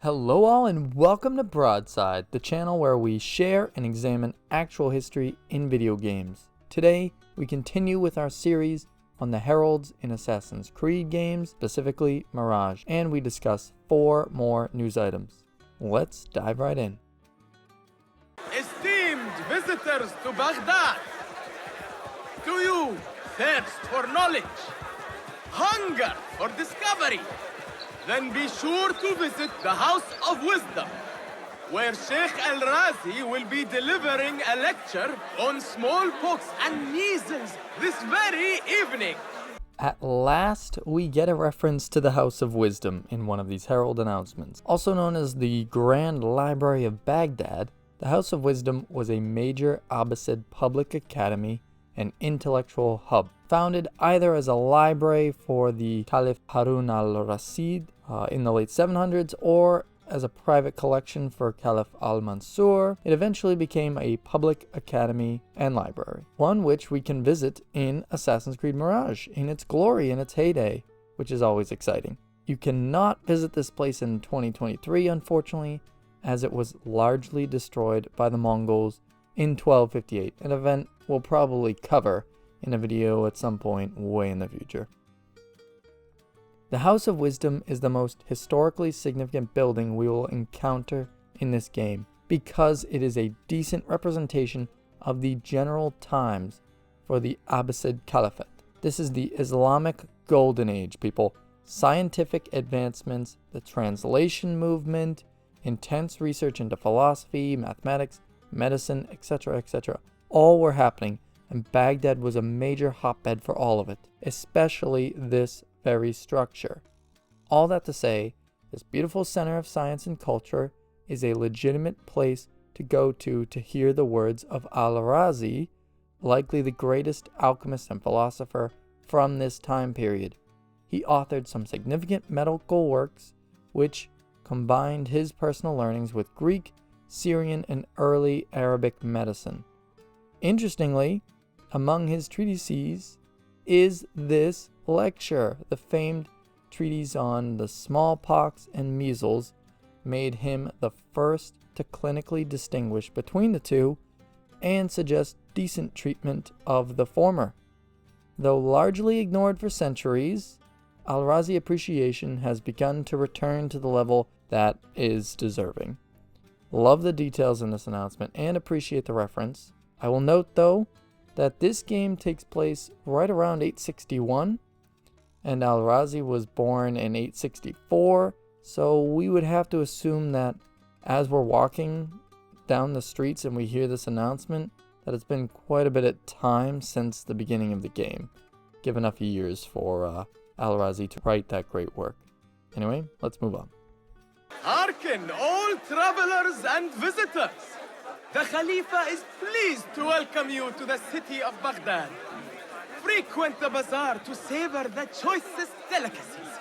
Hello all and welcome to Broadside, the channel where we share and examine actual history in video games. Today, we continue with our series on the heralds in Assassin's Creed games, specifically Mirage, and we discuss 4 more news items. Let's dive right in. Esteemed visitors to Baghdad, do you thirst for knowledge, hunger for discovery? Then be sure to visit the House of Wisdom, where Sheikh Al-Razi will be delivering a lecture on smallpox and measles this very evening. At last, we get a reference to the House of Wisdom in one of these herald announcements. Also known as the Grand Library of Baghdad, the House of Wisdom was a major Abbasid public academy and intellectual hub, founded either as a library for the Caliph Harun al-Rashid in the late 700s or as a private collection for Caliph al-Mansur. It eventually became a public academy and library, one which we can visit in Assassin's Creed Mirage in its glory, in its heyday, which is always exciting. You cannot visit this place in 2023, unfortunately, as it was largely destroyed by the Mongols in 1258, an event we'll probably cover in a video at some point way in the future. The House of Wisdom is the most historically significant building we will encounter in this game because it is a decent representation of the general times for the Abbasid Caliphate. This is the Islamic Golden Age, people. Scientific advancements, the translation movement, intense research into philosophy, mathematics, medicine, etc., all were happening, and Baghdad was a major hotbed for all of it, especially this very structure. All that to say, this beautiful center of science and culture is a legitimate place to go to hear the words of Al-Razi, likely the greatest alchemist and philosopher from this time period. He authored some significant medical works which combined his personal learnings with Greek, Syrian, and early Arabic medicine. Interestingly, among his treatises is this lecture. The famed treatise on the smallpox and measles made him the first to clinically distinguish between the two and suggest decent treatment of the former. Though largely ignored for centuries, Al-Razi appreciation has begun to return to the level that is deserving. Love the details in this announcement and appreciate the reference. I will note though that this game takes place right around 861 and Al-Razi was born in 864, so we would have to assume that as we're walking down the streets and we hear this announcement, that it's been quite a bit of time since the beginning of the game. Give enough years for Al-Razi to write that great work. Anyway, let's move on. Hearken, all travelers and visitors. The Khalifa is pleased to welcome you to the city of Baghdad. Frequent the bazaar to savor the choicest delicacies.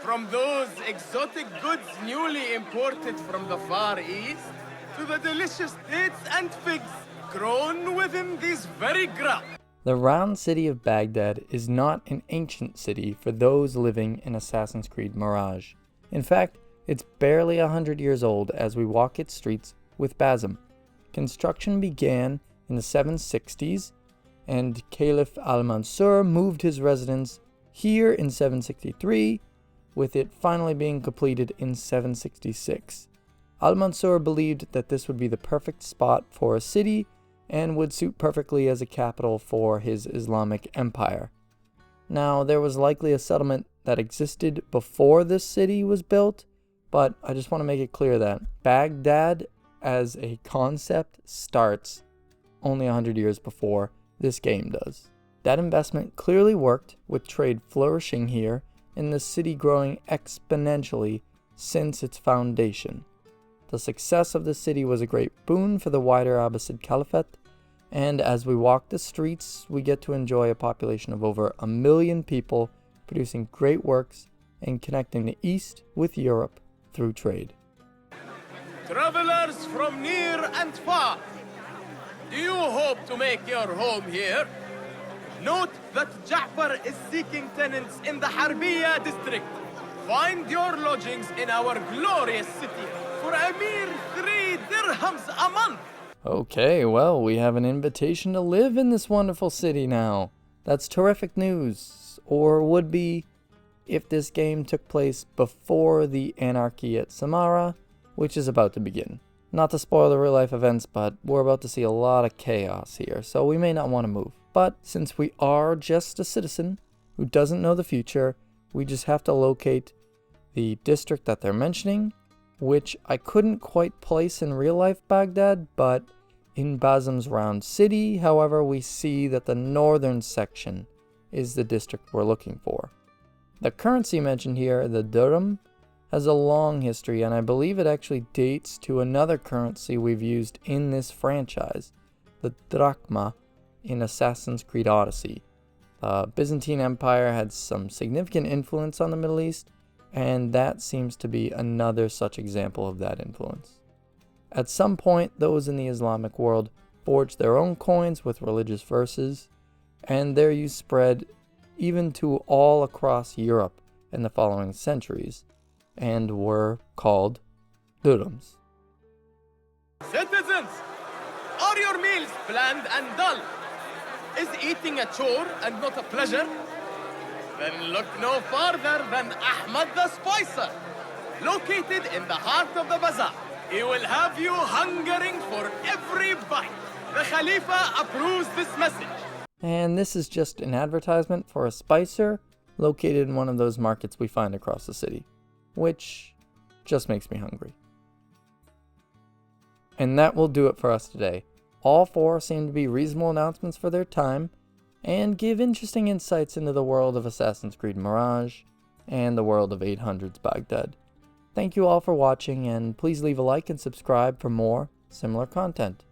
From those exotic goods newly imported from the Far East, to the delicious dates and figs grown within these very grounds. The round city of Baghdad is not an ancient city for those living in Assassin's Creed Mirage. In fact, it's barely 100 years old as we walk its streets with Basim. Construction began in the 760s, and Caliph al-Mansur moved his residence here in 763, with it finally being completed in 766. Al-Mansur believed that this would be the perfect spot for a city and would suit perfectly as a capital for his Islamic empire. Now, there was likely a settlement that existed before this city was built, but I just want to make it clear that Baghdad as a concept starts only 100 years before this game does. That investment clearly worked, with trade flourishing here and the city growing exponentially since its foundation. The success of the city was a great boon for the wider Abbasid Caliphate, and as we walk the streets, we get to enjoy a population of over 1 million people producing great works and connecting the East with Europe through trade. Travelers from near and far, do you hope to make your home here? Note that Ja'far is seeking tenants in the Harbiya district. Find your lodgings in our glorious city for a mere 3 dirhams a month. Okay, well, we have an invitation to live in this wonderful city now. That's terrific news, or would be if this game took place before the anarchy at Samara, which is about to begin. Not to spoil the real life events, but we're about to see a lot of chaos here, so we may not want to move. But since we are just a citizen who doesn't know the future, we just have to locate the district that they're mentioning, which I couldn't quite place in real life Baghdad, but in Basim's round city, however, we see that the northern section is the district we're looking for. The currency mentioned here, the dirham, has a long history, and I believe it actually dates to another currency we've used in this franchise, the drachma in Assassin's Creed Odyssey. The Byzantine Empire had some significant influence on the Middle East, and that seems to be another such example of that influence. At some point, those in the Islamic world forged their own coins with religious verses, and their use spread even to all across Europe in the following centuries, and were called dirhams. Citizens, are your meals bland and dull? Is eating a chore and not a pleasure? Then look no farther than Ahmad the Spicer, located in the heart of the bazaar. He will have you hungering for every bite. The Khalifa approves this message. And this is just an advertisement for a spicer located in one of those markets we find across the city, which just makes me hungry. And that will do it for us today. All four seem to be reasonable announcements for their time, and give interesting insights into the world of Assassin's Creed Mirage and the world of 800's Baghdad. Thank you all for watching, and please leave a like and subscribe for more similar content.